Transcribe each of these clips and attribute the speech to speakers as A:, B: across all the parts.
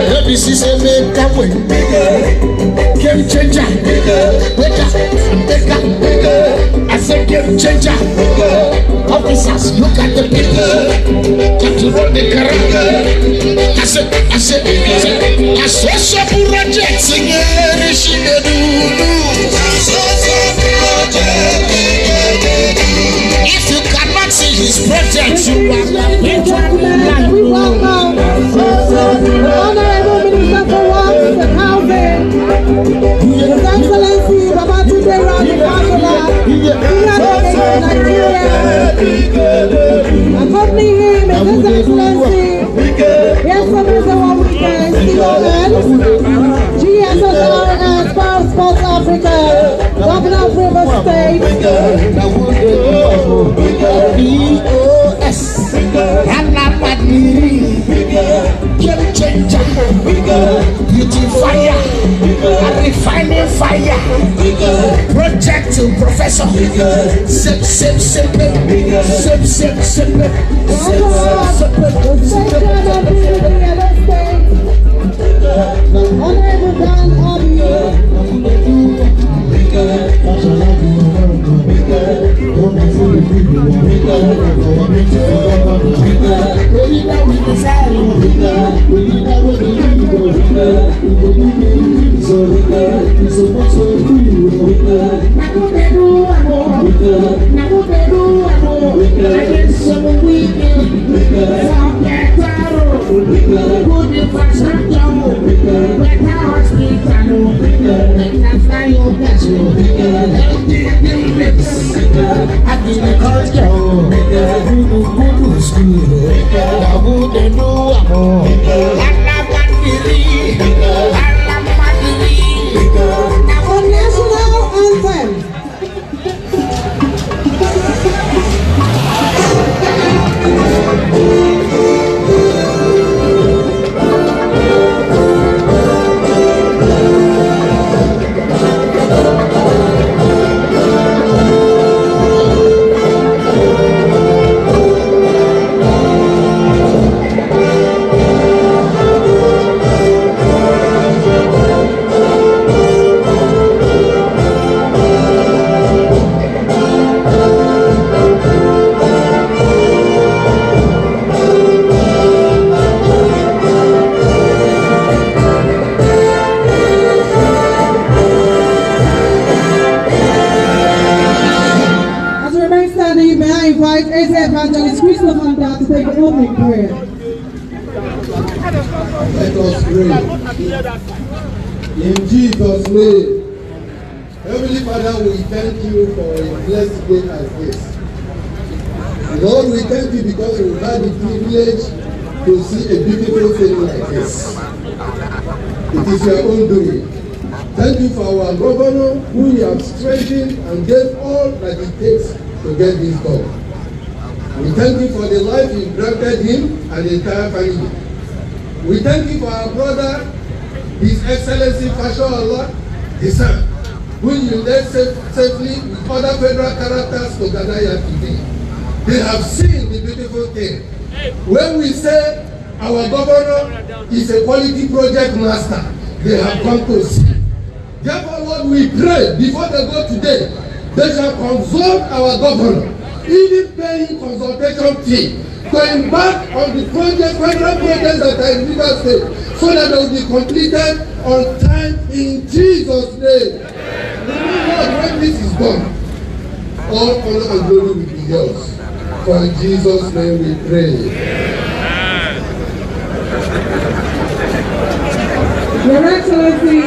A: REBISI say make a way. Game changer. Wake up. I say game changer. Officers, look at the people. Got to run the car. I said, social projects in if you cannot see his projects, you are not.
B: We welcome Honorable Minister for Works and Housing, His Excellency Babatunde Fashola, Nigeria. Accompanying him is His Excellency, yes, Mr. Wike, GSSRS, Power Sports Africa, Governor of Rivers State.
A: Game changer, beautifier, and refining fire, project to professor,
B: to take the opening prayer.
C: Let us pray. In Jesus' name. Heavenly Father, we thank you for a blessed day like this. Lord, we thank you because we had the privilege to see a beautiful thing like this. It is your own doing. Thank you for our governor who you have strengthened and gave all that it takes to get this done. We thank you for the life you granted him and the entire family. We thank you for our brother, His Excellency Fashola, his son, who you led safely with other federal characters to gather here today. They have seen the beautiful thing. When we say our governor is a quality project master, they have come to see. Therefore, Lord, we pray before they go today, they shall consult our governor, even paying consultation fee to embark on the project, federal projects that are in Rivers State, so that they will be completed on time in Jesus' name. Lord, when this is done, all honor and glory will be yours. For in Jesus' name we pray.
B: Your Excellency,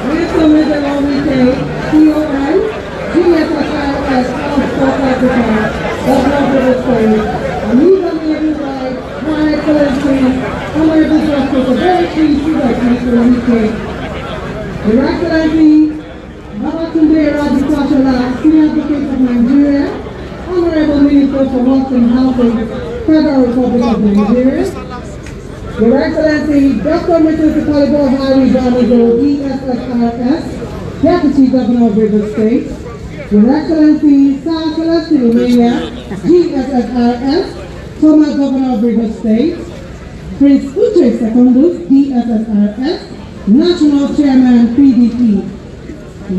B: Mr. Wike, CON, GSSRS, Sports Africa, Governor of the State, and you have made it right, My Excellency, Honorable Justice, a very pleased to Mr. Wike. Your Excellency, Babatunde Fashola, Senior Advocate of Nigeria, Honorable Minister for Works and Housing, Federal Republic of Nigeria, Your Excellency, Dr. Mrs. Kalibo Harry Banago, DSSRS, Deputy Governor of Rivers State, Your Excellency, Sir Celestine Romania, GSSRS, former Governor of Rivers State, Prince Uche Secondus, DSSRS, National Chairman, PDP.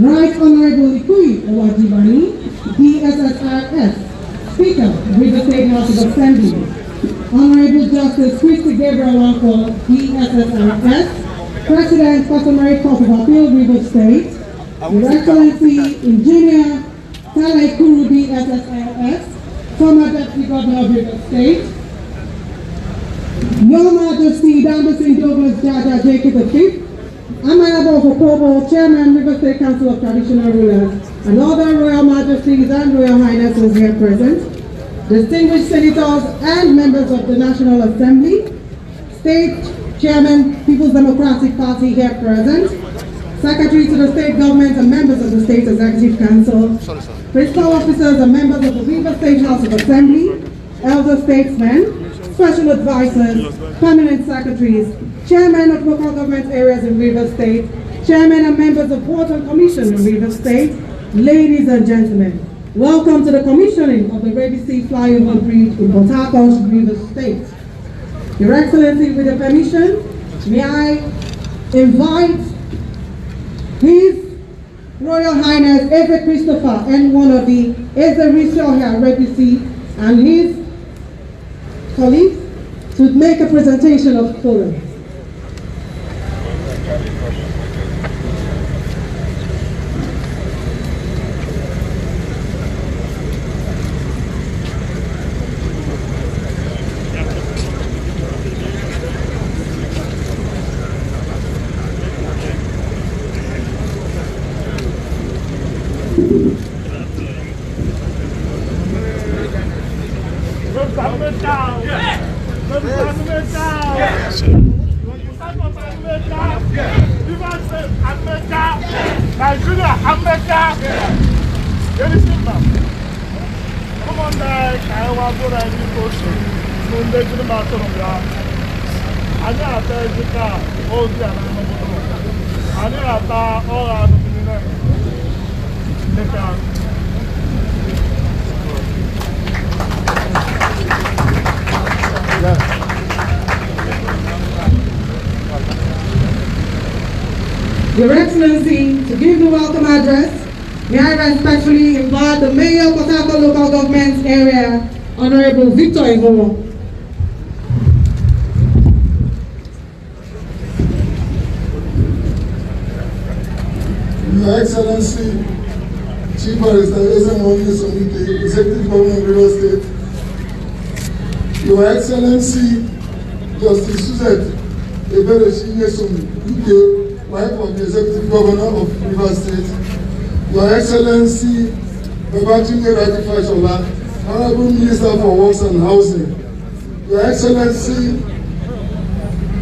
B: Right Honorable Ikui Owajibani, DSSRS, Speaker, River State House of Assembly. Honorable Justice Christy Gabriel Wanko, DSSRS, President, Customary Court of Appeal, River State. Your Excellency, Engineer Saleh Kuru, DSSRS, former Deputy Governor of River State. Your Majesty, Dambasin Douglas Jaja Jacob V, Amanabo Fokobo, Chairman, River State Council of Traditional Rulers, and other Royal Majesties and Royal Highnesses here present, distinguished senators and members of the National Assembly, State Chairman, People's Democratic Party here present, Secretary to the State Government and members of the State Executive Council, principal officers and members of the River State House of Assembly, elder statesmen, special advisors, permanent secretaries, chairmen of local government areas in River State, chairmen and members of Port and Commission in River State, ladies and gentlemen, welcome to the commissioning of the REBISI flyover bridge in Port Harcourt, River State. Your Excellency, with your permission, may I invite His Royal Highness Eze Christopher and one of the Eze Rishoha REBISI and his colleagues to make a presentation of photos. Your Excellency, to give the welcome address, may I respectfully invite the Mayor of Port Harcourt Local Government Area, Honorable Victor Ivowo.
C: Your Excellency, Chief Barrister Ezemonde Sonike, Executive Governor of River State. Your Excellency, Justice Suzette Eberechi-Nyesom, UK, wife of the Executive Governor of River State. Your Excellency, Babatunde Fashola, Honorable Minister for Works and Housing. Your Excellency,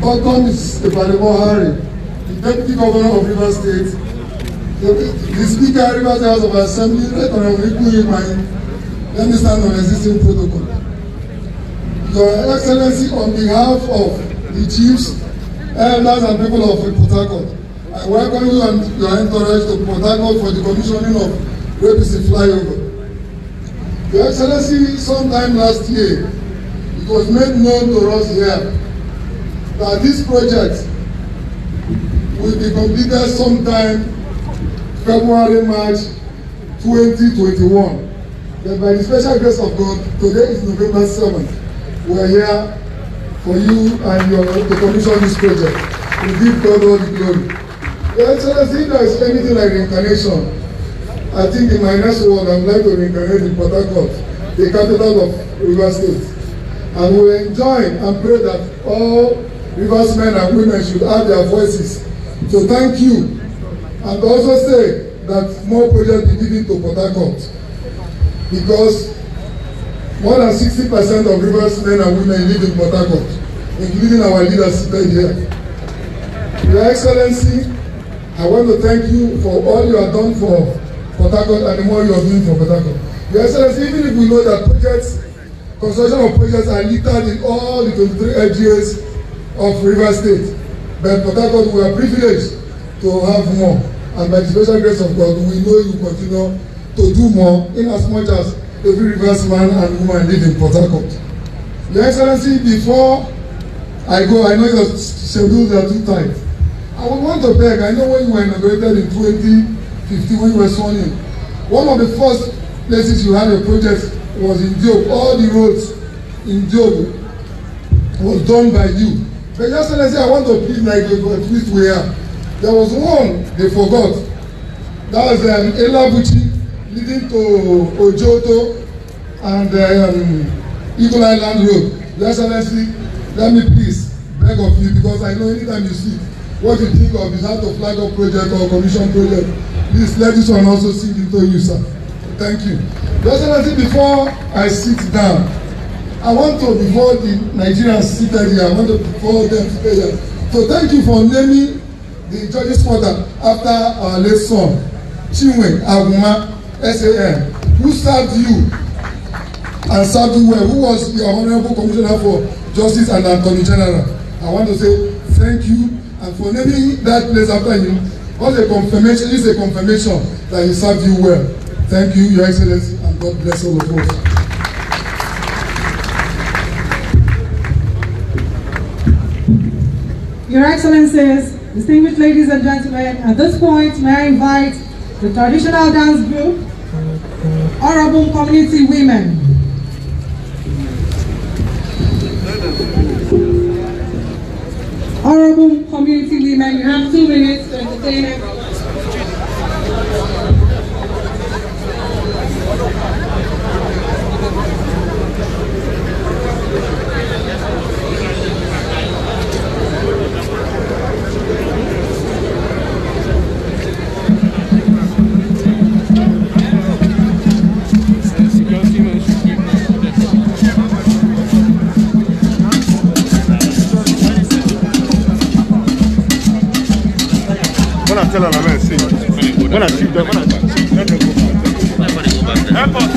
C: Dr. Stefanimo Harry, the Deputy Governor of River State. The Speaker, River State House of Assembly, Right Honorable Ikui Mine, let me stand on existing protocol. Your Excellency, on behalf of the chiefs, elders and people of Port Harcourt, I welcome you and your entourage to Port Harcourt for the commissioning of REBISI flyover. Your Excellency, sometime last year, it was made known to us here that this project will be completed sometime February, March 2021. But by the special grace of God, today is November 7th. We are here for you and to commission this project. We give God all the glory. Your Excellency, if there is anything like reincarnation, I think in my next word, I would like to reincarnate in Port Harcourt, the capital of River State. And we will enjoy and pray that all Rivers men and women should add their voices to thank you and also say that more projects be given to Port Harcourt. Because more than 60% of Rivers men and women live in Port Harcourt, including our leaders seated here. Your Excellency, I want to thank you for all you have done for Port Harcourt and the more you are doing for Port Harcourt. Your Excellency, even if we know that construction of projects are littered in all the 23 LGAs of River State, but Port Harcourt, we are privileged to have more. And by the special grace of God, we know you continue to do more in as much as every Rivers man and woman live in Port Harcourt. Your Excellency, before
D: I know your schedules are too tight. I would want to beg, I know when you were inaugurated in 2015, when you were sworn in, one of the first places you had a project was in Job. All the roads in Job was done by you. But just when I say I want to plead like a twist we are, there was one they forgot. That was Elabuchi leading to Ojoto and Eagle Island Road. Your Excellency, let me please beg of you, because I know anytime you see what you think of is how to flag up project or commission project, please let this one also sink into you, sir. Thank you. Your Excellency, before I sit down, I want to, before the Nigerians seated here, I want to, before them seated here, so thank you for naming the judges' quarter after our late son, Chinwe Aguma, SAN, who served you and served you well, who was your Honorable Commissioner for Justice and Attorney General. I want to say thank you, and for naming that place after him, was a confirmation, is a confirmation that he served you well. Thank you, Your Excellency, and God bless all of us.
B: Your Excellencies, distinguished ladies and gentlemen, at this point, may I invite the traditional dance group, Honorable Community Women. Honorable Community Women, you have 2 minutes to entertain everyone.
E: Tell her I'm see. When I see them, let them go back. Help us.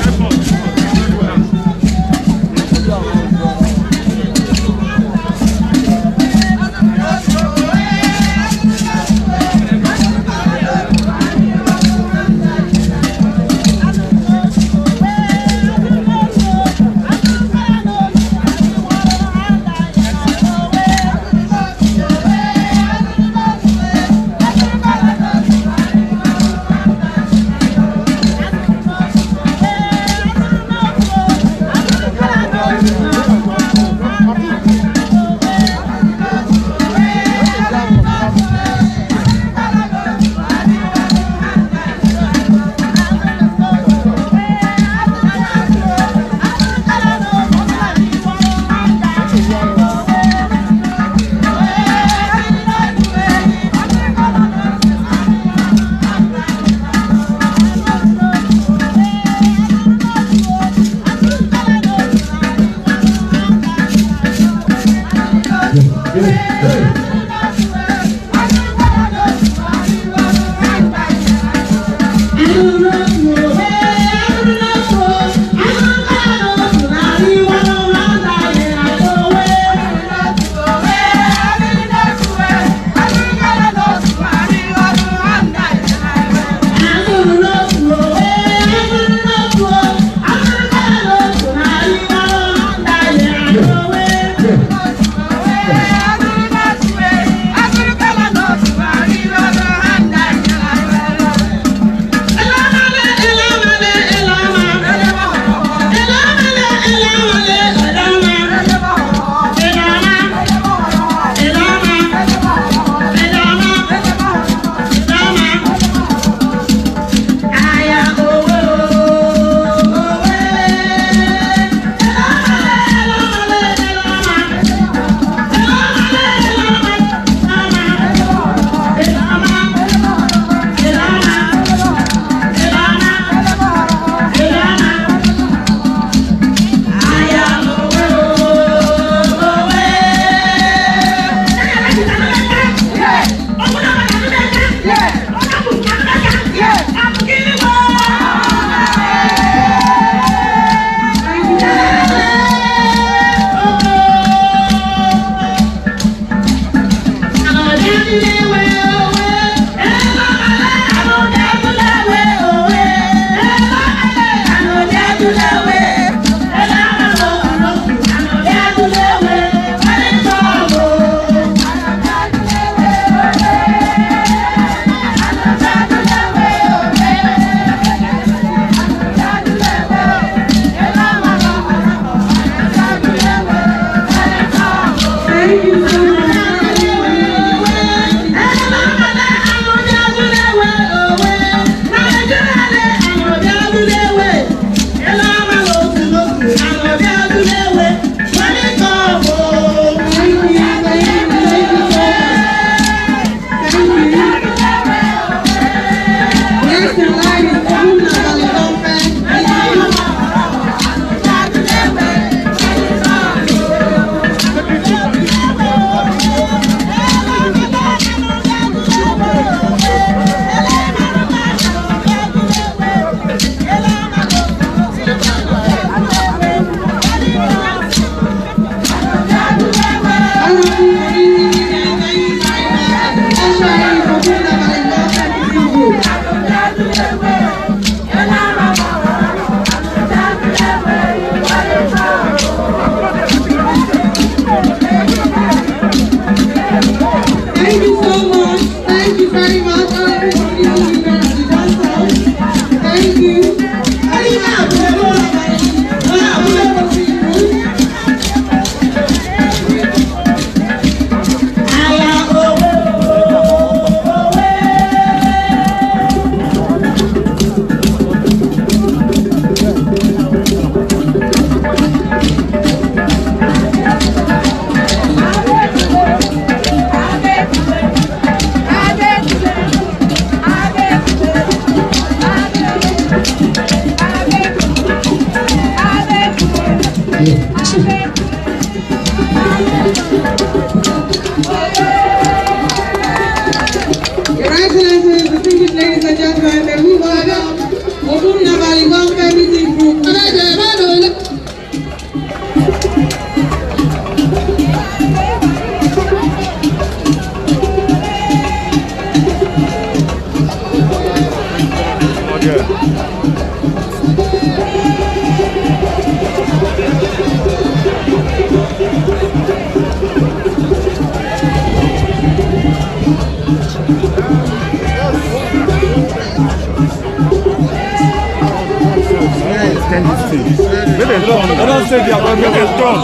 E: see. Let them talk. I don't say they are going to get strong.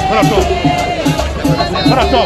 E: What I talk?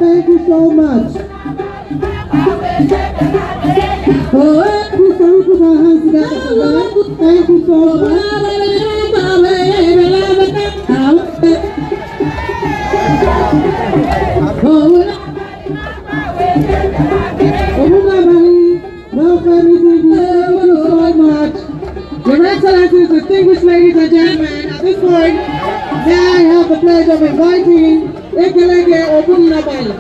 B: Thank you so much. Thank you so much. Your Excellencies, distinguished ladies and gentlemen, at this point, may I have the pleasure of inviting Ekelege Ogunabali.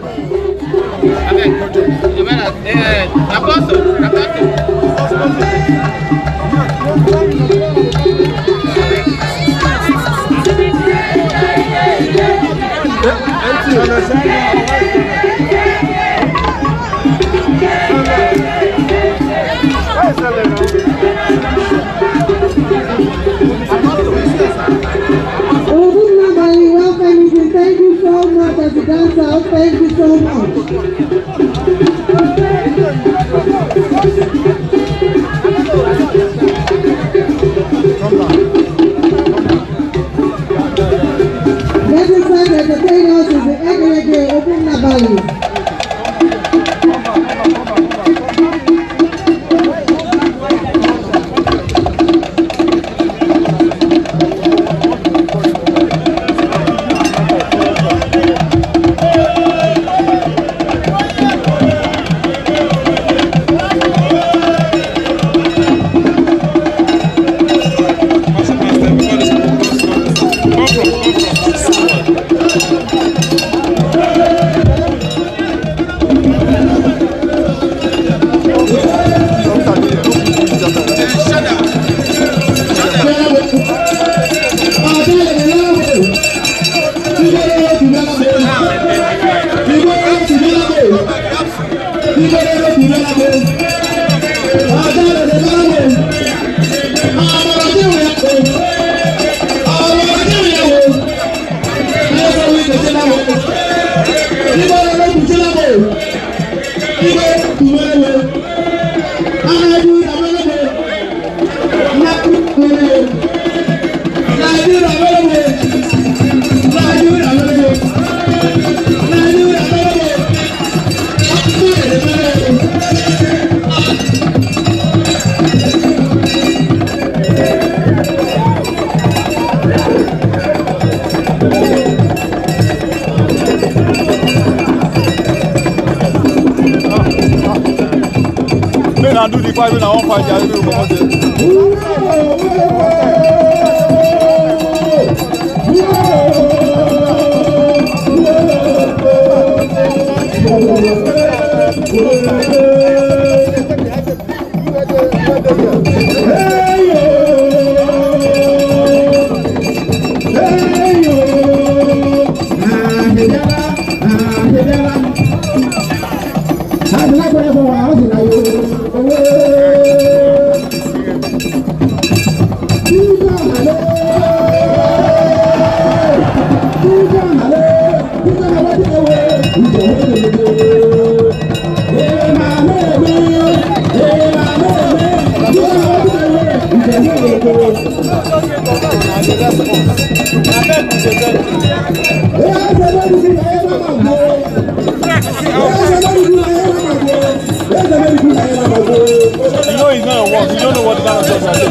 B: Ogunabali, welcome you. Thank you so much as you dance out. Thank you so much. Legislative entertainers is the Ekelege Ogunabali.
E: I do the five and I won't find the
A: Hey,
E: he's not a walk. You don't know what the dinosaurs are doing.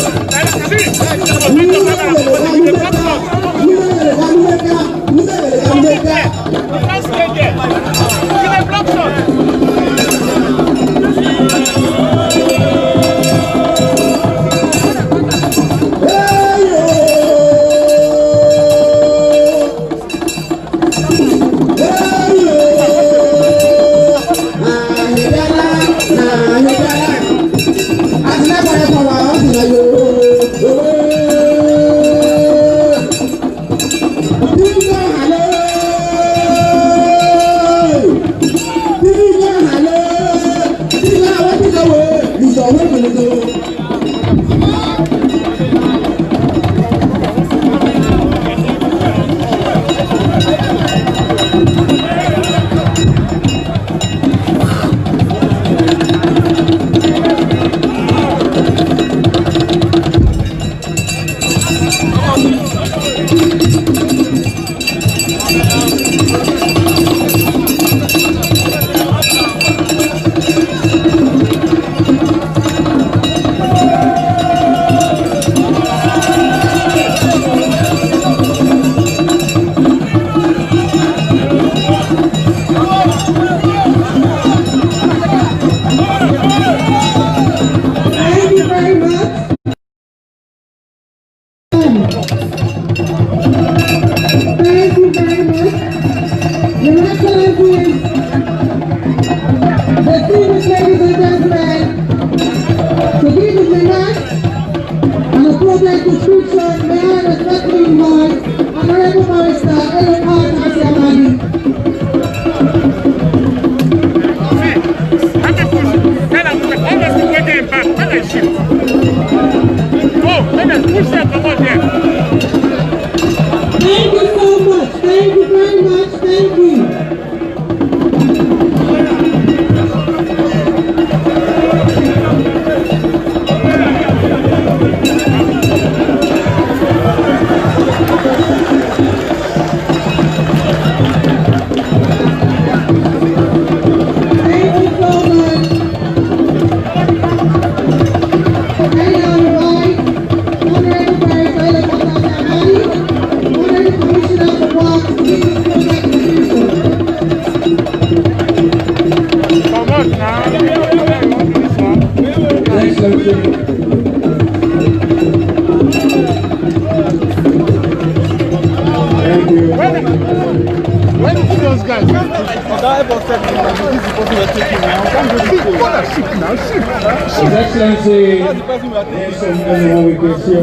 A: His Excellency, everyone we can see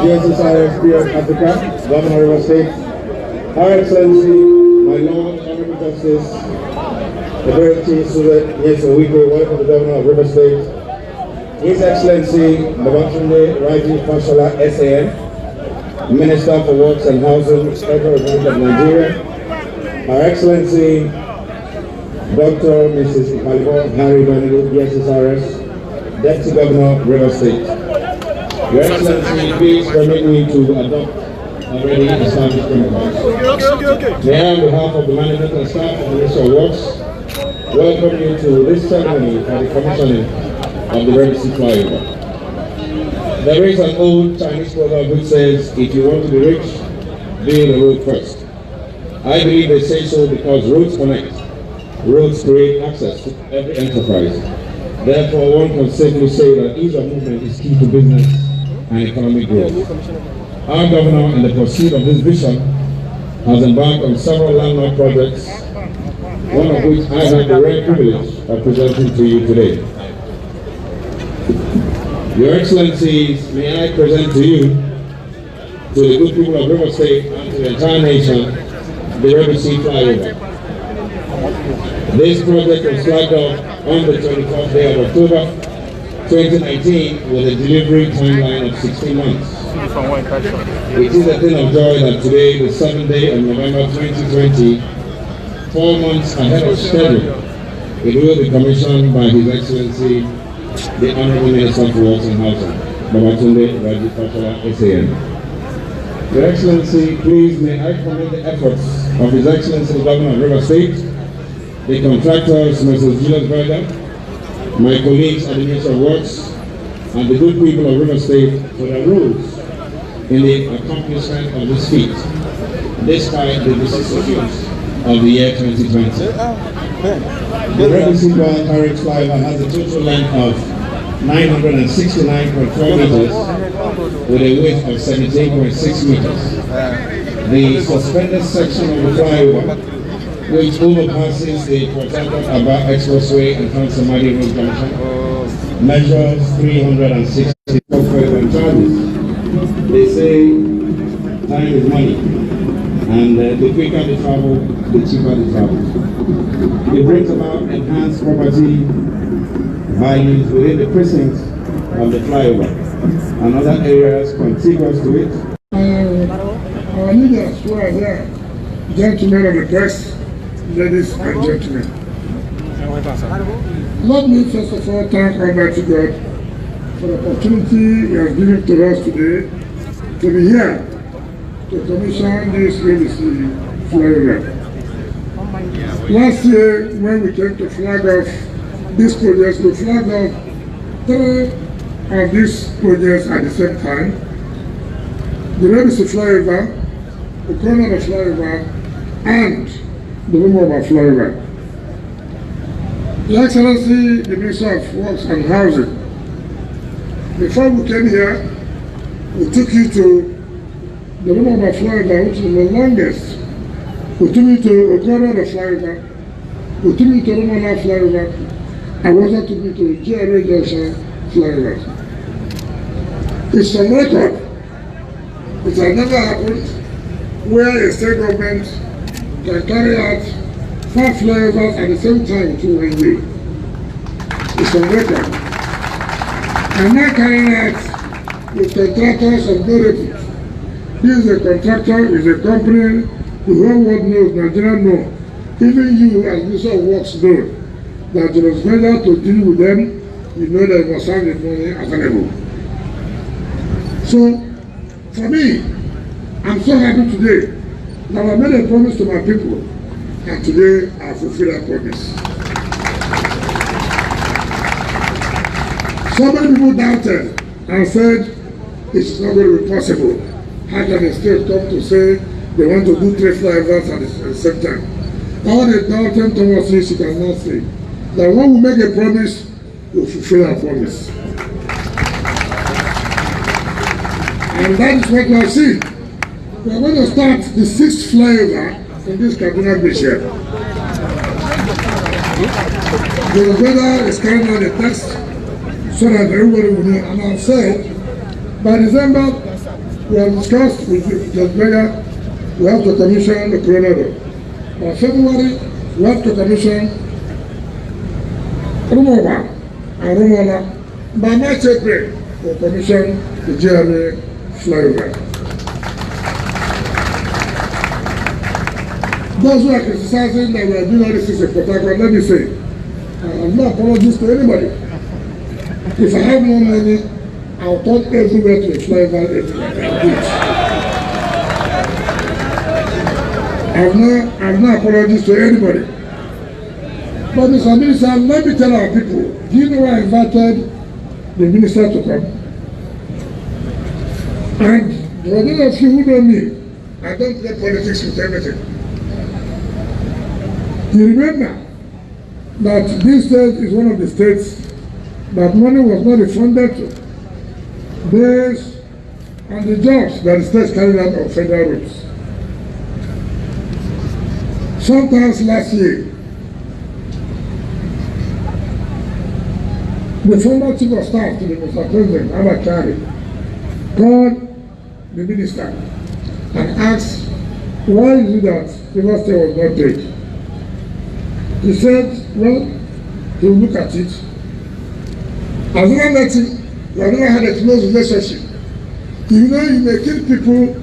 A: GSSIS Africa, Governor of River State, Her Excellency, my Lord, Honorable Justice, the very Wike, welcome the Governor of River State, His Excellency, Babatunde Fashola, SAN, Minister for Works and Housing, Federal Republic of Nigeria, Her Excellency, Dr. Mrs. Harry Benedict, GSSRS, Deputy Governor, River State. Your Excellency, please permit me to adopt already established protocols. May I, on behalf of the management and staff of the Ministry of Works, welcome you to this ceremony for the commissioning of the REBISI flyover. There is an old Chinese proverb which says, if you want to be rich, build a road first. I believe they say so because roads connect. Roads create access to every enterprise. Therefore, one can safely say that ease of movement is key to business and economic growth. Our governor, in the pursuit of this vision, has embarked on several landmark projects, one of which I have the rare privilege of presenting to you today. Your Excellencies, may I present to you, to the good people of River State and to the entire nation, the REBISI flyover. This project was flagged off on the 24th day of October 2019 with a delivery timeline of 16 months. It is a thing of joy that today, the 7th day of November 2020, 4 months ahead of schedule, it will be commissioned by His Excellency, the Honorable Minister for Works and Housing, Babatunde, SAN.
F: Your Excellency, please may I commend the efforts of His Excellency the Governor of River State, the contractors, Mrs. Julius Berger, my colleagues at the Ministry of Works, and the good people of River State for their roles in the accomplishment of this feat, despite the vicissitudes of the year 2020. The REBISI carriage flyover has a total length of 969.4 meters with a width of 17.6 meters. The suspended section of the flyover, which overpasses the Port-Harcourt-Aba Expressway and Trans-Amadi Road junction, measures 364 feet charges. They say time is money, and the quicker the travel, the cheaper the travel. It brings about enhanced property values within the precincts of the flyover and other areas contiguous to it.
D: Our leaders who are here, gentlemen of the press, ladies and gentlemen. Let me first of all thank Almighty God for the opportunity He has given to us today to be here to commission this REBISI flyover. Last year, when we came to flag off this project, we flagged off 3 of these projects at the same time. The REBISI flyover, the corner of the flyover, and the Rumova flyover. Your Excellency, the Minister of Works and Housing, before we came here, we took you to the Rumova flyover, which is the longest. We took you to Okorona flyover, we took you to Rumova flyover, and we also took you to GRA Junction flyover. It's on record. It has never happened where a state government can carry out 5 flyovers at the same time to one way. It's on record. I'm not carrying out with contractors of no repute. This is a contractor, is a company, the whole world knows, Nigeria knows. Even you as Minister of Works know that it was better to deal with them, you know that you must have the money available. So, for me, I'm so happy today that I made a promise to my people, and today I fulfill that promise. So many people doubted and said it's not going to be possible. How can the state come to say they want to do 3 flyovers at the same time? All the doubting towards this, you cannot say that when we make a promise, we fulfill our promise. And that is what we are seeing. We are going to start the 6th flyover in this Kaduna Beach here. The weather is carrying out the text so that everybody will know. And I've said, by December, we have discussed with Judge Berger, we have to commission the Coronado. By February, we have to commission Rumova and Rumola. By March, April, we'll commission the GRA flyover. Those who are criticizing that we are doing all this in Port-Harcourt, let me say, I'm not apologizing to anybody. If I have more money, I'll turn everywhere to a flyover everywhere. I'm not apologizing to anybody. But Mr. Minister, let me tell our people, do you know I invited the minister to come? And for those of you who know me, I don't play politics with everything. You remember that this state is one of the states that money was not refunded to based on the jobs that the state carried out on federal roads. Sometimes last year, the former chief of staff to the Mr. President, Abakari, called the minister and asked, why is it that River State was not paid? He said, well, he will look at it. I've never met him, I've never had a close relationship. You know, you may kill people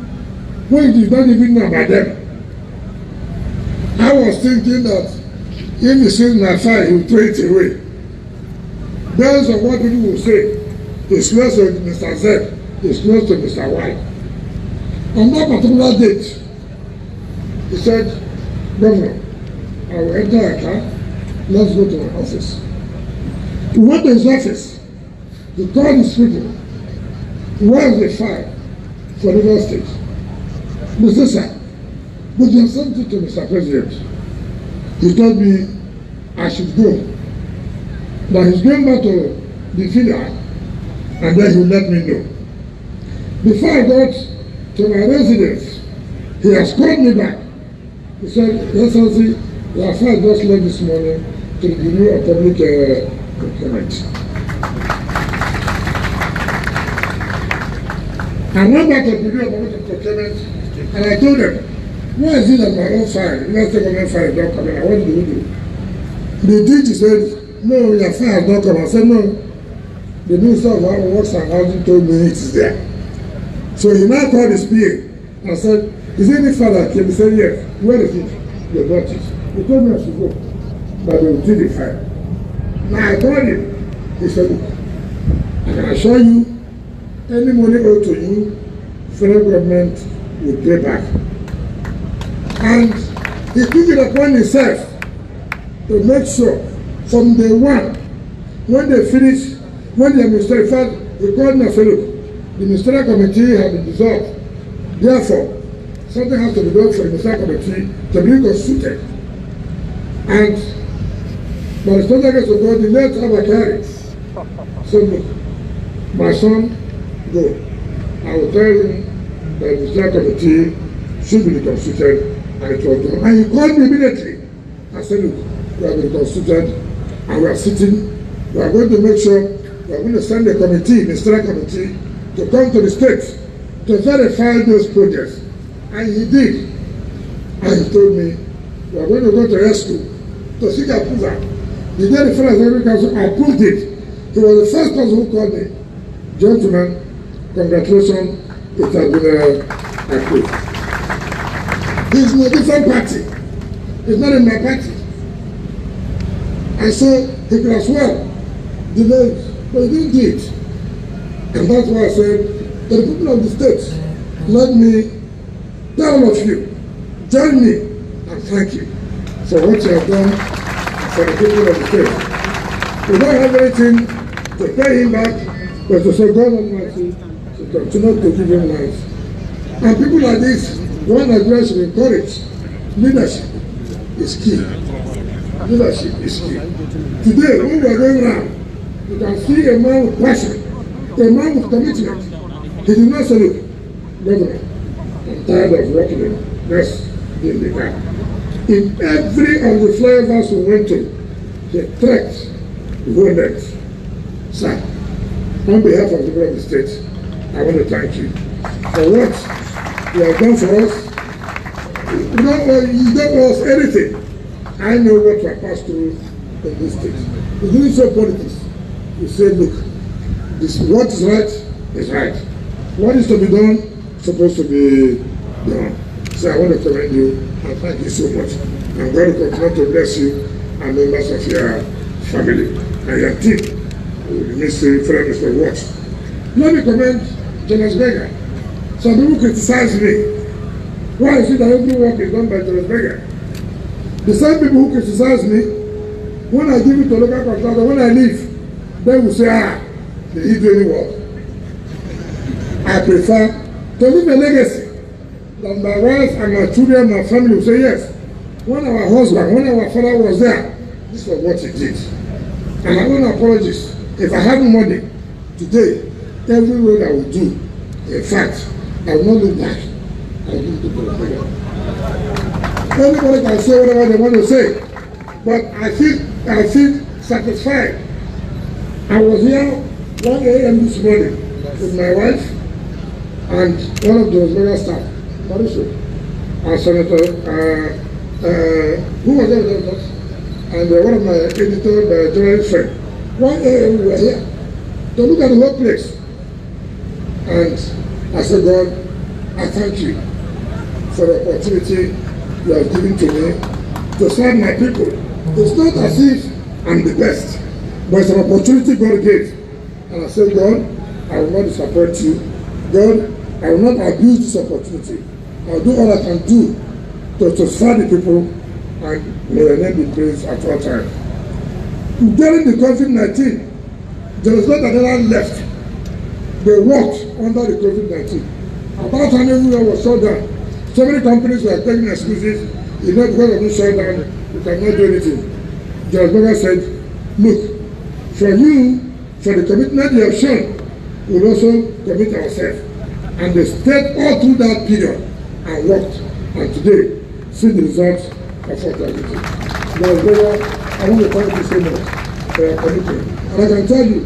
D: when you don't even know about them. I was thinking that if he sees my fire, he will throw it away. Based on what people will say, he's close to Mr. Z, he's close to Mr. Wike. On that particular date, he said, Governor, I will enter a car, let's go to my office. He went to his office, he called his people, where is the file for River State? Mr. Sir, but you have sent it to Mr. President. He told me I should go. That he's going back to the filial, and then he will let me know. Before I got to my residence, he has called me back. He said, Excellency, your file just left this morning to the Bureau of Public Procurement. I went back to the Bureau of Public Procurement and I told them, why is it that my own file, United Government file is not coming? What do we do? The DG said, no, your file has not come. I said, no. The Minister of Works and Housing told me it is there. So he now called his PA and said, is there any file that came? He said, yes. Where is it? They brought it. He told me I should go, but they will do the file. Now I called him. He said, look, I can assure you, any money owed to you, federal government will pay back. And he took it upon himself to make sure from day one, when they finish, when the ministerial, in fact, he called me and said, look, the ministerial committee has been dissolved. Therefore, something has to be done for the ministerial committee to be constituted. And by the standard grace of God, the late Abakari said, look, my son, go. I will tell him that the ministerial committee should be reconstituted, and it was done. And he called me immediately. I said, look, we have been reconstituted, and we are sitting. We are going to make sure we are going to send a committee, ministerial committee, to come to the state to verify those projects. And he did. And he told me, we are going to go to rescue to seek approval. The day the Federal Executive Council approved it, he was the first person who called me. Gentlemen, congratulations, it has been approved. He's in a different party. He's not in my party. And so he could as well delay it, but he didn't do it. And that's why I said, to the people of the state, let me tell all of you, join me and thank you for what you have done for the people of the state. We don't have anything to pay him back, but to say God Almighty to continue to give him life. And people like this, one Nigeria should encourage. Leadership is key. Leadership is key. Today, when we are going around, you can see a man with passion, a man with commitment. He did not say, look, Governor, I'm tired of working just in the car. In every of the flyovers we went to, he trekked the whole length. Sir, on behalf of the people of the state, I want to thank you for what you have done for us. You don't owe us anything. I know what we have passed through in this state. We didn't show politics. We said, look, this what is right is right. What is to be done is supposed to be done. So I want to commend you and thank you so much. I'm going to continue to bless you and members of your family and your team, the Ministry of Mr. Works. Let me commend Jonas Berger. Some people criticize me. Why is it that every work is done by Jonas Berger? The same people who criticize me, when I give it to local contractor, when I leave, they will say, did he do any work? I prefer to leave a legacy that my wife and my children, my family will say, yes, when our husband, when our father was there, this was what he did. And I want to apologize. If I have money today, every road I will do, in fact, I will not look back. I will give it to God. Anybody can say whatever they want to say, but I feel satisfied. I was here 1 a.m. this morning with my wife and one of those mega staff, our senator, who was there with us, and one of my editor, journalist friend. 1 a.m. we were here to look at the whole place. And I said, God, I thank you for the opportunity you have given to me to serve my people. It's not as if I'm the best, but it's an opportunity God gave. And I said, God, I will not disappoint you. God, I will not abuse this opportunity. I will do all I can do to serve the people, and may your name be praised at all times. During the COVID-19, there was not another left. They worked under the COVID-19. At that time, everywhere was shut down. So many companies were taking excuses. Because of this shutdown, you cannot do anything. Judge Baba said, look, for you, for the commitment you have shown, we will also commit ourselves. And they stayed all through that period and worked. And today, see the results of what they are doing. Judge Baba, I want to thank you so much for your commitment. And I can tell you,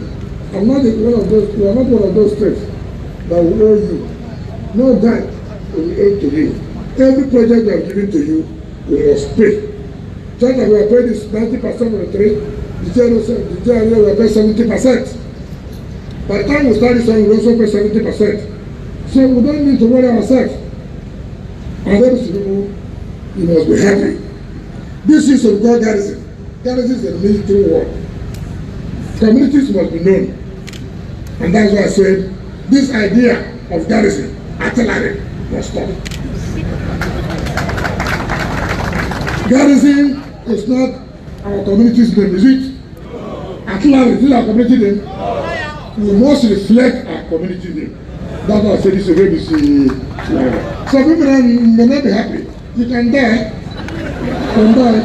D: we are not one of those states that will owe you. No debt will be owed to you. Every project they have given to you, we must pay. Just like we have paid this 90% of the trade, the JRA will pay 70%. By the time we start this one, we also pay 70%. So we don't need to worry ourselves. And those people, you must be happy. This is of God garrison. Garrison is a military war. Communities must be known. And that's why I said, this idea of garrison, artillery, must stop. Garrison is not our community's name, is it? Artillery is our community name. We must reflect our community name. That's why I said this is REBISI FLYOVER. Some people may not be happy. You can die. You can die.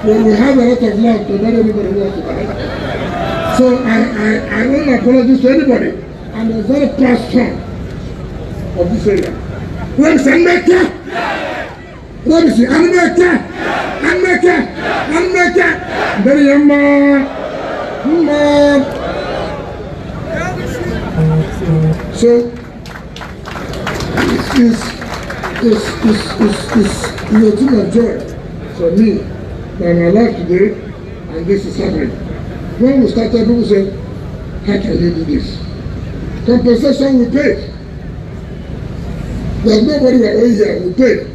D: When we have a lot of love, to not anybody wants to die. So I want to apologize to anybody. I'm a very proud son of this area. REBISI Anmeka. Very young man. So it's a thing of joy for me that I'm alive today and this is happening. When we started, people said, how can you do this? Compensation we paid. There's nobody we are owing here, we paid.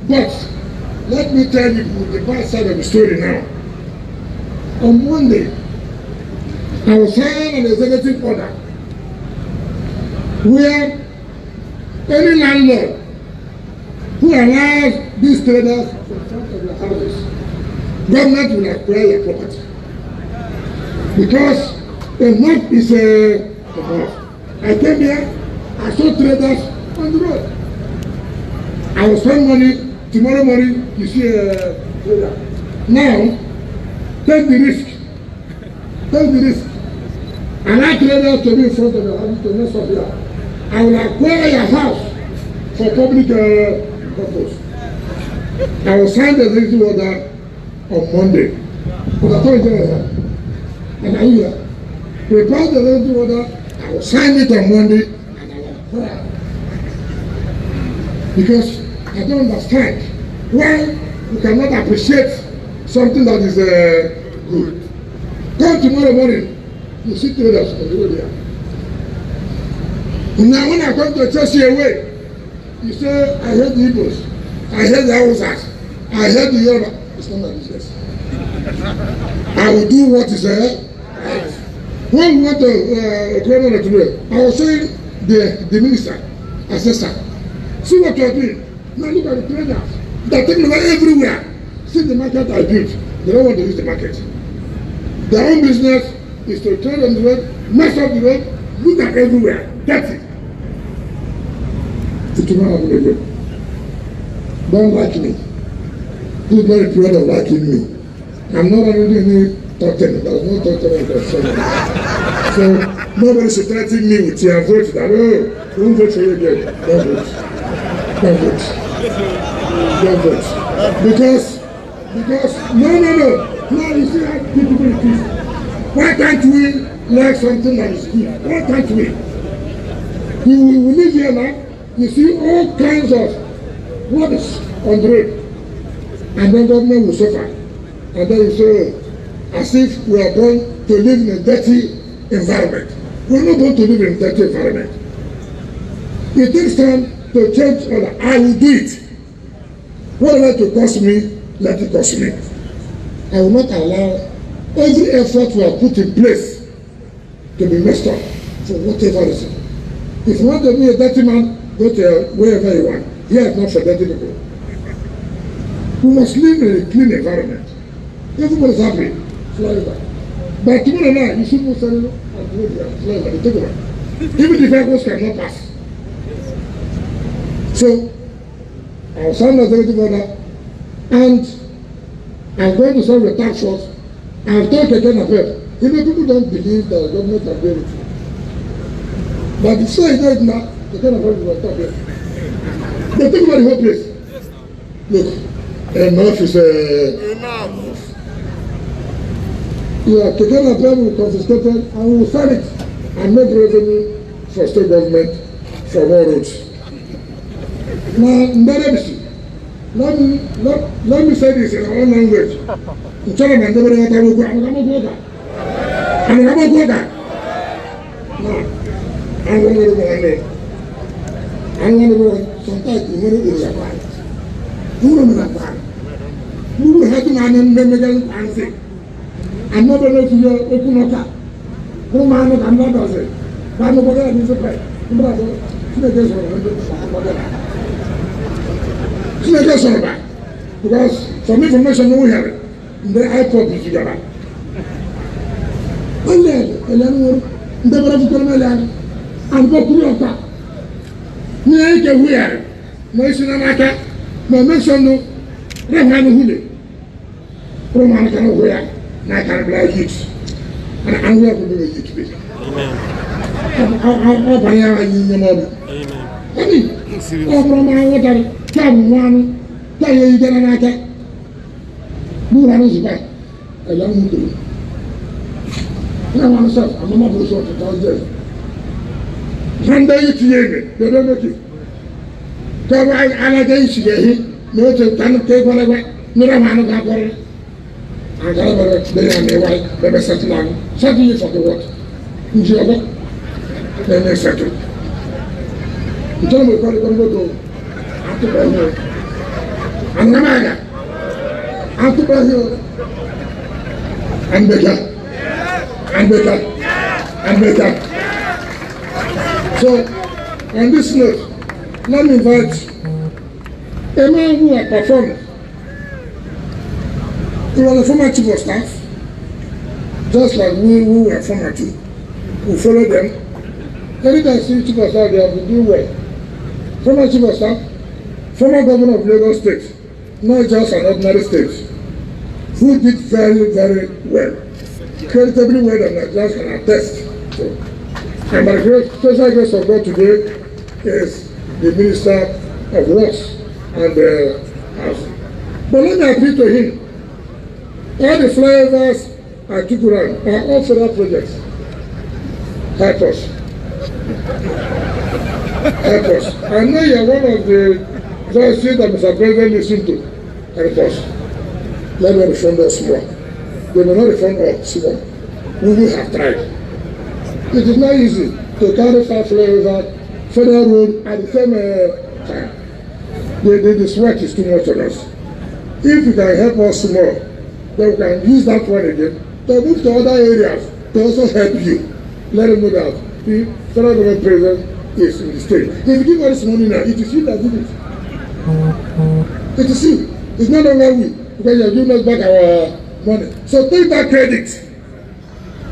D: But let me tell you the bad side of the story now. On Monday, I was signed an executive order where any landlord who allows these traders in front of their houses, government will acquire their property. Because enough is enough. I came here, I saw traders on the road. I will spend money, tomorrow morning you see a trader. Now, take the risk. Take the risk. Allow traders to be in front of your house to not stop here. I will acquire your house for public purpose. I will sign the executive order on Monday. But I told you that. And I will prepare the executive order. I will sign it on Monday and I will acquire. Because I don't understand why you cannot appreciate something that is good. Come tomorrow morning, you see traders on the road here. Now when I come to chase you away, you say, I hate the Igbos, I hate the Hausas, I hate the Yoruba. It's not my business. I will do what is right. When we went to Corona today, I was saying the minister, I said, sir, see what you are doing. Now look at the traders. They are taking over everywhere. See the market I built. They don't want to use the market. Their own business is to trade on the road, mess up the road, look at everywhere, dirty. It will not happen again. Don't like me. Please very proud of liking me. I'm not already any talking. There's no talking about that. So nobody should threaten me with your vote that, oh, we won't vote for you again. Don't vote. Don't vote. Don't vote. Because no. Now you see how people do this. Why can't we like something that is good? Why can't we? We live here now. You see all kinds of rubbish on the road. And then government will suffer. And then you say, as if we are born to live in a dirty environment. We are not born to live in a dirty environment. It takes time to change order. I will do it. Whatever it will cost me, let it cost me. I will not allow every effort we have put in place to be messed up for whatever reason. If you want to be a dirty man, go to wherever you want. Here is not for dirty people. We must live in a clean environment. Everybody is happy. FLYOVER. But tomorrow night, you should move and FLYOVer. They take over. Even the vehicles cannot pass. So, I'll sign the executive order, and I'm going to solve the tax force. I've told Keken Apep. You know, people don't believe that the government can do it. But it's so ignorant now, Keken Apep will talk here. They think about the whole place. Look, enough is enough. Yeah, Keken Apep will confiscate it and we will sell it and make revenue for state government for more roads. Now, REBISI, let me say this in our own language. I'm going to go. Sometimes you will have I'm not going to do open up. No man, I'm not going to say. I'm not going to say. Because some information we have the airport is together. And then the Babatunde and go to your Neke wear, Nationaka, no mention no Hule. Roman can wear, Naka black youth, and I'm going to do it to be. Amen. Come one, tell you get an attack. Move is back. A young woman. I want to say, I'm not going to tell you. Sunday, it's Yemen. They don't know you. Come on, I like to get hit. No, to take one away. No, I'm not going to. I got a white, never settle on. Settle for the what? In Java, then they settle. You tell me what you're going to go. And Namaka, and Brazil, and better, and better, and better. So, on this note, let me invite a man who had performed. He was a former chief of staff, just like we who were former too. We follow them. Anytime see chief of staff, they have been doing well. Former chief of staff, former governor of Lagos State, not just an ordinary state, who did very, very well. Creditably well, and I just can attest. So, and my special guest of God today is the Minister of Works and Housing. But let me appeal to him. All the FLYOVers I took around are all federal projects. Help us. Help us. I know you are one of the just see that Mr. President listen to help us. Let me refund us more. They will not refund us more. We will have tried. It is not easy to carry 5 FLYOVers federal road at the same time. The sweat is too much on us. If you can help us more, then we can use that one again to move to other areas to also help you. Let them know that the federal government president is in the state. If you give us money now, it is you that did it. It is you. It's not only we, because you have given us back our money. So take that credit.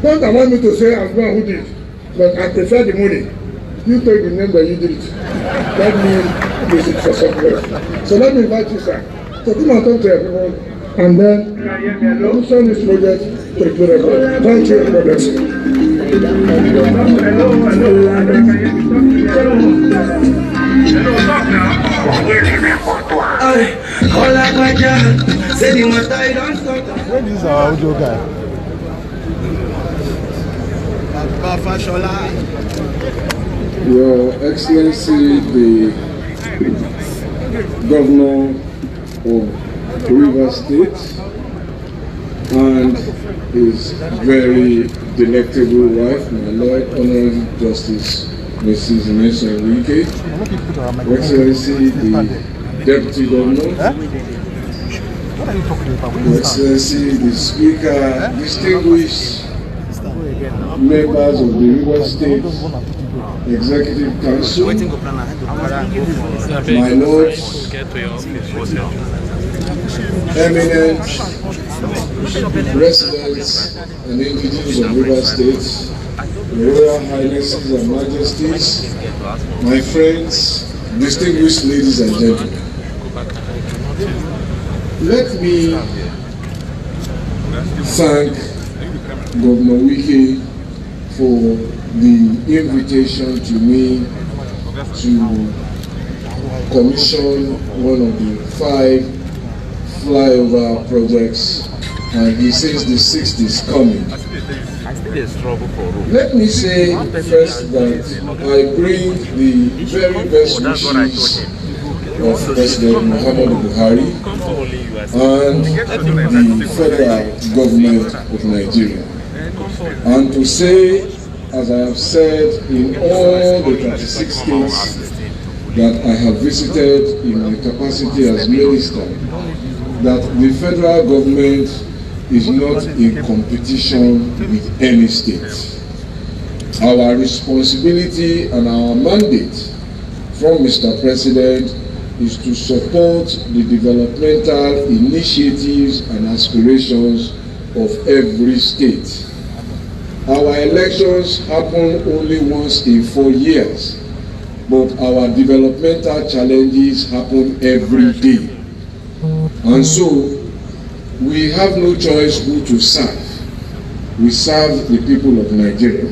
D: Don't allow me to say I'm the one who did it, but I prefer the money. You take the name that you did it. That means use it for something else. So let me invite you, sir, to come and talk to everyone, and then commission this project to the clear. Thank you, God bless you.
E: Where is our audio guy? Fashola.
C: Your Excellency, the Governor of Rivers State and his very delectable wife, my Lord Honorable Justice Mrs. Wike, Your Excellency, the Deputy Governor, Your Excellency, the Speaker, distinguished members of the Rivers State Executive Council, my lords, eminent residents and indigenes of Rivers State, Royal Highnesses and Majesties, my friends, distinguished ladies and gentlemen. Let me thank Governor Wike for the invitation to me to commission one of the 5 flyover projects, and he says the 6th is coming. Let me say first that I bring the very best wishes of President Muhammadu Buhari and the federal government of Nigeria, and to say, as I have said in all the 36 states that I have visited in my capacity as minister, that the federal government is not in competition with any state. Our responsibility and our mandate from Mr. President is to support the developmental initiatives and aspirations of every state. Our elections happen only once in 4 years, but our developmental challenges happen every day. And so, we have no choice who to serve. We serve the people of Nigeria.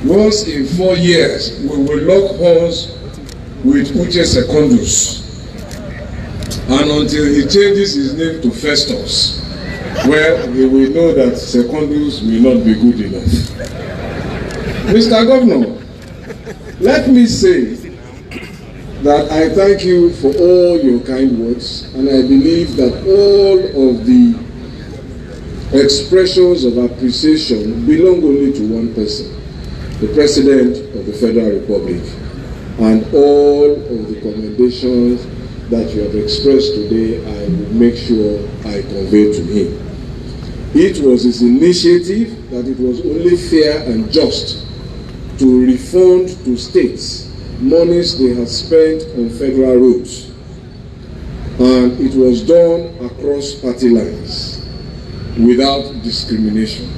C: Once in 4 years, we will lock horns with Uche Secondus, and until he changes his name to Festus, well, we will know that Secondus will not be good enough. Mr. Governor, let me say that I thank you for all your kind words, and I believe that all of the expressions of appreciation belong only to one person, the President of the Federal Republic, and all of the commendations that you have expressed today, I will make sure I convey to him. It was his initiative that it was only fair and just to refund to states monies they had spent on federal roads, and it was done across party lines without discrimination.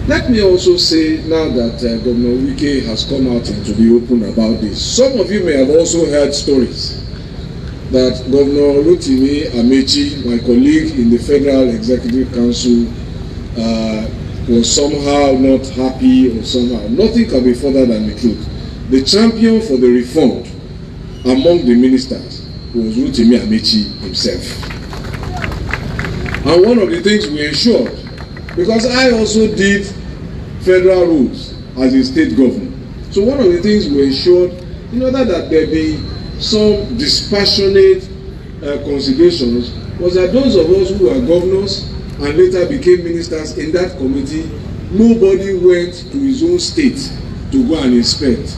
C: Let me also say now that Governor Wike has come out into the open about this. Some of you may have also heard stories that Governor Rotimi Amechi, my colleague in the Federal Executive Council, was somehow not happy or somehow. Nothing can be further than the truth. The champion for the refund among the ministers was Rotimi Amechi himself. And one of the things we ensured, because I also did federal roads as a state governor, so one of the things we ensured, in order that there be some dispassionate considerations, was that those of us who were governors and later became ministers in that committee, nobody went to his own state to go and inspect.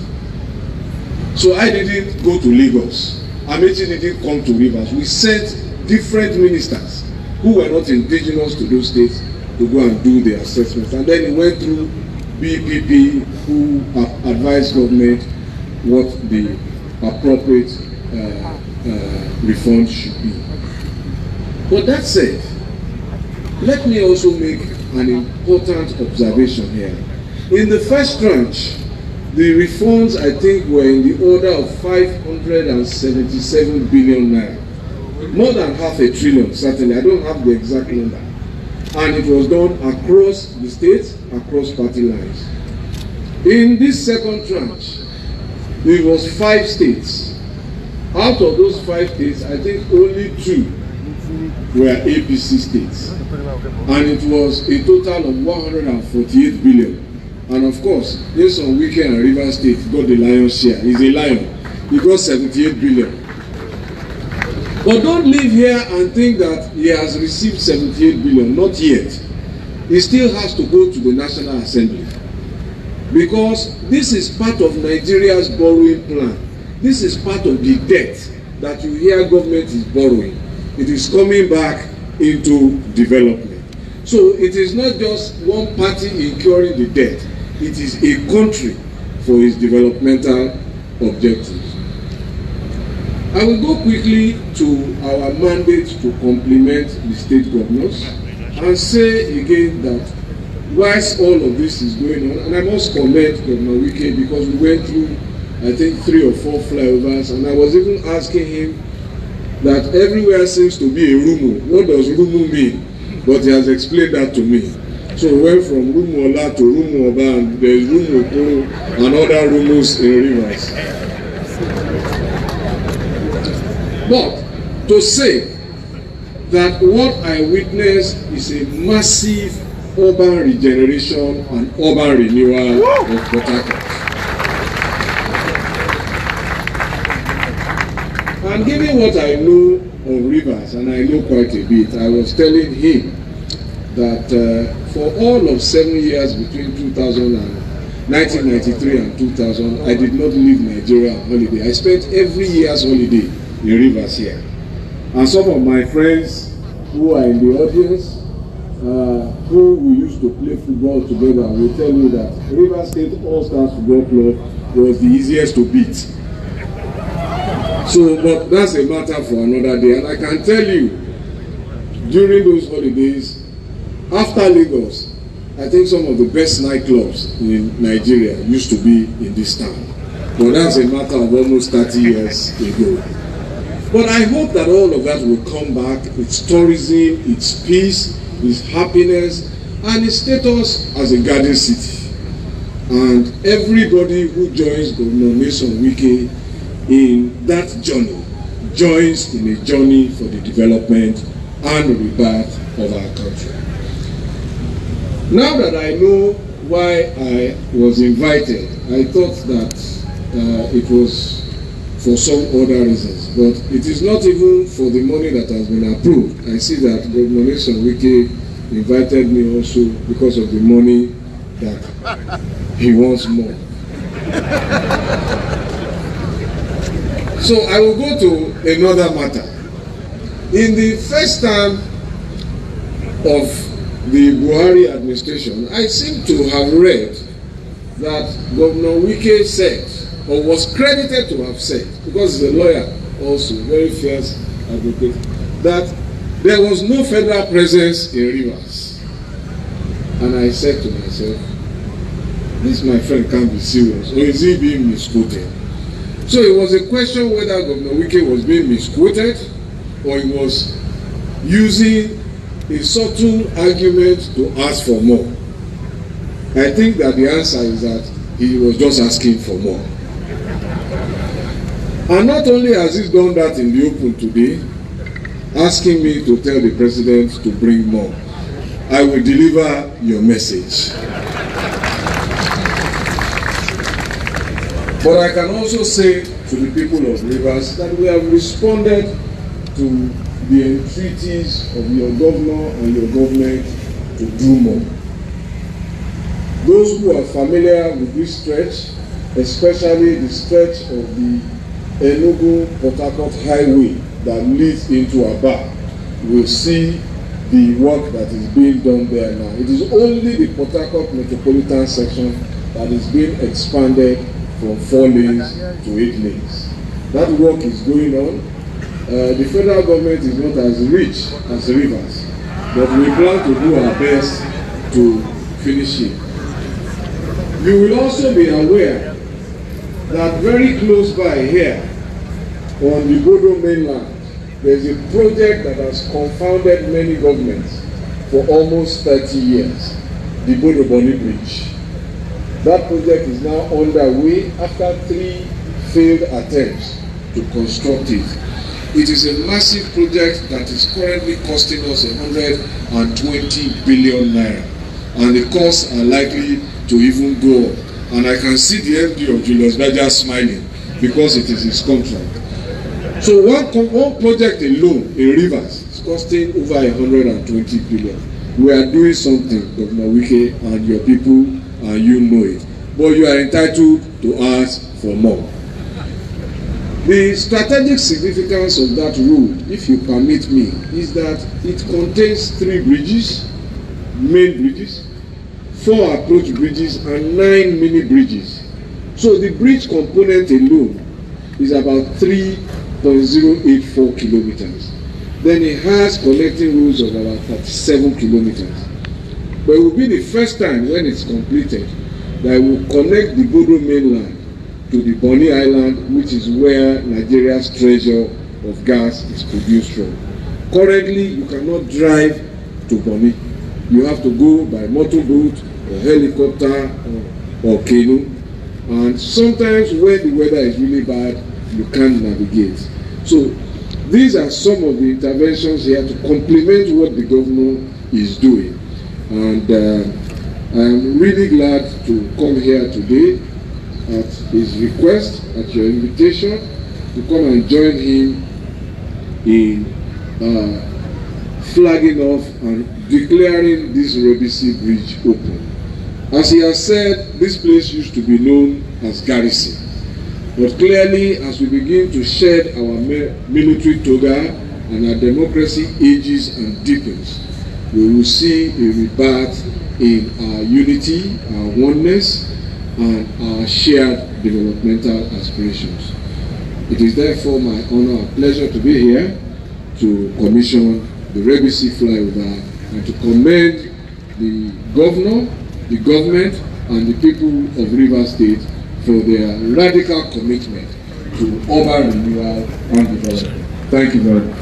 C: So I didn't go to Lagos. Amechi didn't come to Rivers. We sent different ministers who were not indigenous to those states to go and do the assessments. And then he went through BPP, who advised government what the appropriate refund should be. But that said, let me also make an important observation here. In the first tranche, the refunds, I think, were in the order of 577 billion naira. More than half a trillion, certainly. I don't have the exact number. And it was done across the states, across party lines. In this second tranche, it was 5 states. Out of those 5 states, I think only 2 were APC states. And it was a total of 148 billion. And of course, this on Wike and Rivers State got the lion's share. He's a lion. He got 78 billion. But don't live here and think that he has received 78 billion. Not yet. He still has to go to the National Assembly. Because this is part of Nigeria's borrowing plan. This is part of the debt that you hear government is borrowing. It is coming back into development. So it is not just one party incurring the debt. It is a country
G: for its developmental objectives. I will go quickly to our mandate to complement the state governors and say again that whilst all of this is going on, and I must commend Governor Wike because we went through, I think, 3 or 4 flyovers, and I was even asking him that everywhere seems to be a rumu. What does rumu mean? But he has explained that to me. So we went from Rumu Ola to Rumu Oba, and there is Rumu Okoro and other rumus in rivers. But to say that what I witnessed is a massive urban regeneration and urban renewal of Port Harcourt. And given what I know of rivers, and I know quite a bit, I was telling him that for all of 7 years between 1993 and 2000, I did not leave Nigeria on holiday. I spent every year's holiday in rivers here. And some of my friends who are in the audience, who we used to play football together, will tell you that River State All-Stars Football Club was the easiest to beat. So, but that's a matter for another day. And I can tell you, during those holidays, after Lagos, I think some of the best nightclubs in Nigeria used to be in this town. But that's a matter of almost 30 years ago. But I hope that all of that will come back, its tourism, its peace, its happiness, and its status as a garden city. And everybody who joins Governor Mason Wike in that journey joins in a journey for the development and rebirth of our country. Now that I know why I was invited, I thought that it was for some other reasons, but it is not even for the money that has been approved. I see that Governor Mason Wike invited me also because of the money that he wants more. So I will go to another matter. In the first term of the Buhari administration, I seem to have read that Governor Wike said, or was credited to have said, because he's a lawyer also, very fierce advocate, that there was no federal presence in rivers. And I said to myself, this, my friend, can't be serious, or is he being misquoted? So it was a question whether Governor Wike was being misquoted, or he was using a subtle argument to ask for more. I think that the answer is that he was just asking for more. And not only has he done that in the open today, asking me to tell the president to bring more, I will deliver your message. But I can also say to the people of Rivers that we have responded to the entreaties of your governor and your government to do more. Those who are familiar with this stretch, especially the stretch of the Enugu-Port Harcourt highway that leads into Aba, will see the work that is being done there now. It is only the Port Harcourt metropolitan section that is being expanded from 4 lanes to 8 lanes. That work is going on. The federal government is not as rich as Rivers, but we plan to do our best to finish it. You will also be aware that very close by here, on the Bodo mainland, there is a project that has confounded many governments for almost 30 years, the Bodo Boni Bridge. That project is now underway after 3 failed attempts to construct it. It is a massive project that is currently costing us 120 billion naira, and the costs are likely to even go up. And I can see the MD of Julius Berger smiling because it is his contract. So one project alone in Rivers is costing over 120 billion. We are doing something, Governor Wike and your people, and you know it. But you are entitled to ask for more. The strategic significance of that road, if you permit me, is that it contains 3 bridges, main bridges, 4 approach bridges, and 9 mini bridges. So the bridge component alone is about 3.084 kilometers. Then it has connecting roads of about 37 kilometers. But it will be the first time when it's completed that it will connect the Bodo mainland to the Bonny Island, which is where Nigeria's treasure of gas is produced from. Currently, you cannot drive to Bonny. You have to go by motorboat or helicopter or canoe. And sometimes when the weather is really bad, you can't navigate. So these are some of the interventions here to complement what the governor is doing. And I'm really glad to come here today at his request, at your invitation, to come and join him in flagging off and declaring this REBISI bridge open. As he has said, this place used to be known as Garrison. But clearly, as we begin to shed our military toga and our democracy ages and deepens, we will see a rebirth in our unity, our oneness, and our shared developmental aspirations. It is therefore my honor and pleasure to be here to commission the REBISI flyover and to commend the governor, the government, and the people of Rivers State for their radical commitment to urban renewal and development. Thank you very much.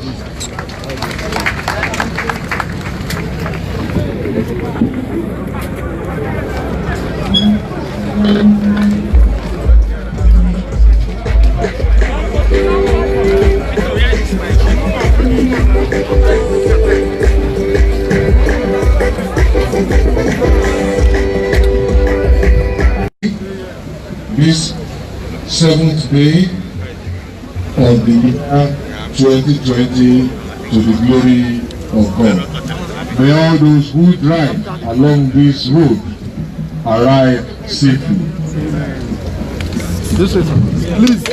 C: This 7th day of the year 2020 to the glory of God. May all those who drive along this road arrive safely.
E: This is please.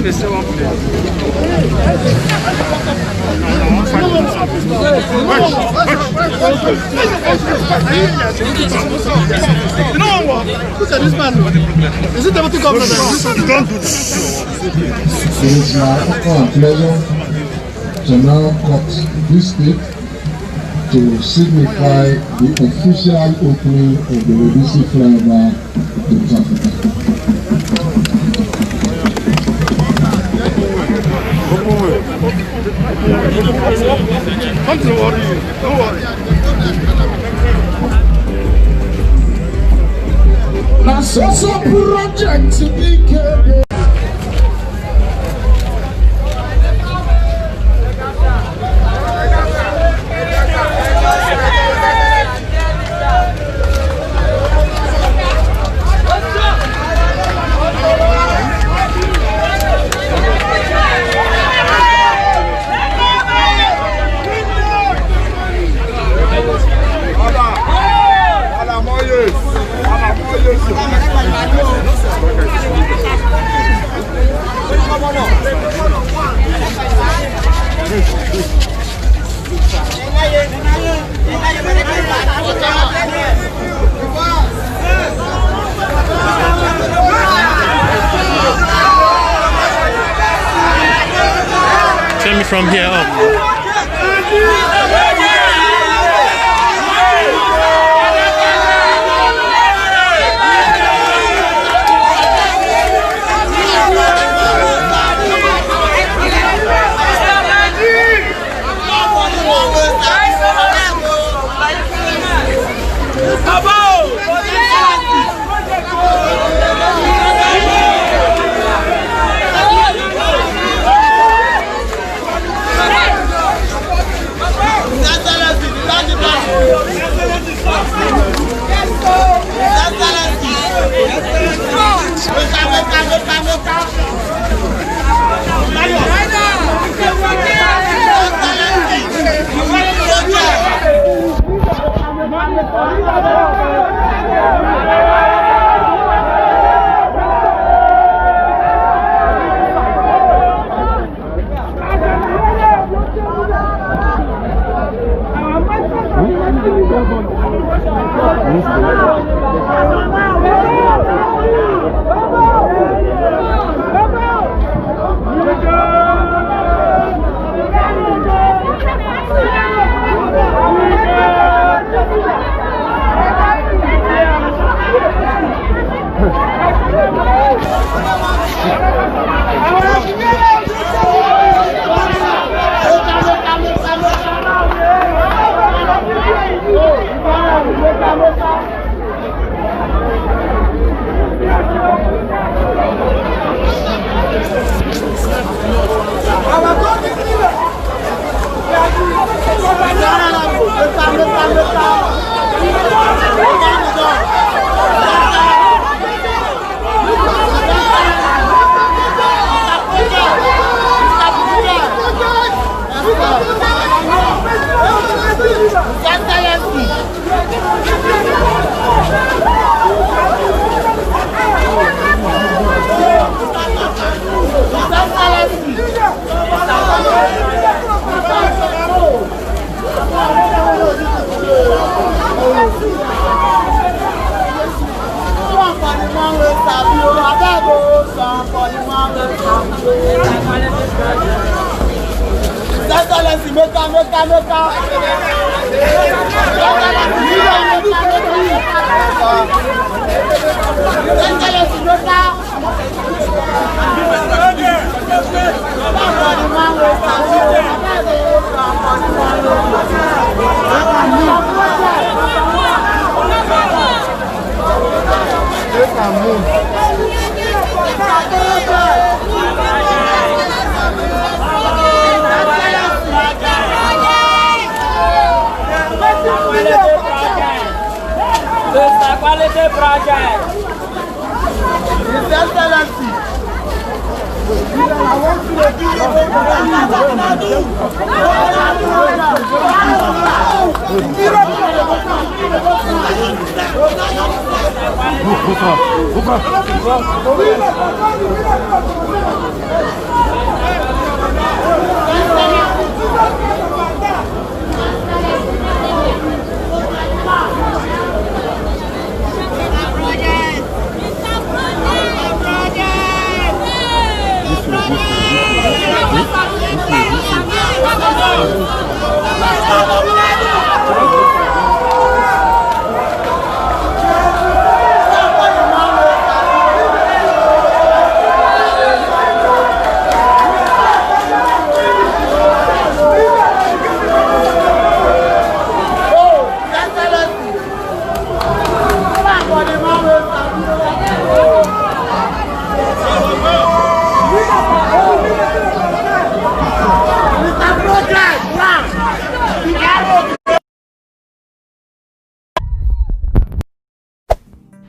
E: You know what? Look at this man. Is it able to come from there? Don't do this.
C: It is my pleasure to now cut this tape to signify the official opening of the REBISI flyover in Africa.
E: Don't worry. Don't worry.
A: Now, so project to be carried.
H: Tell me from here up.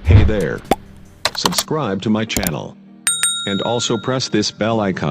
I: Hey there. Subscribe to my channel. And also press this bell icon.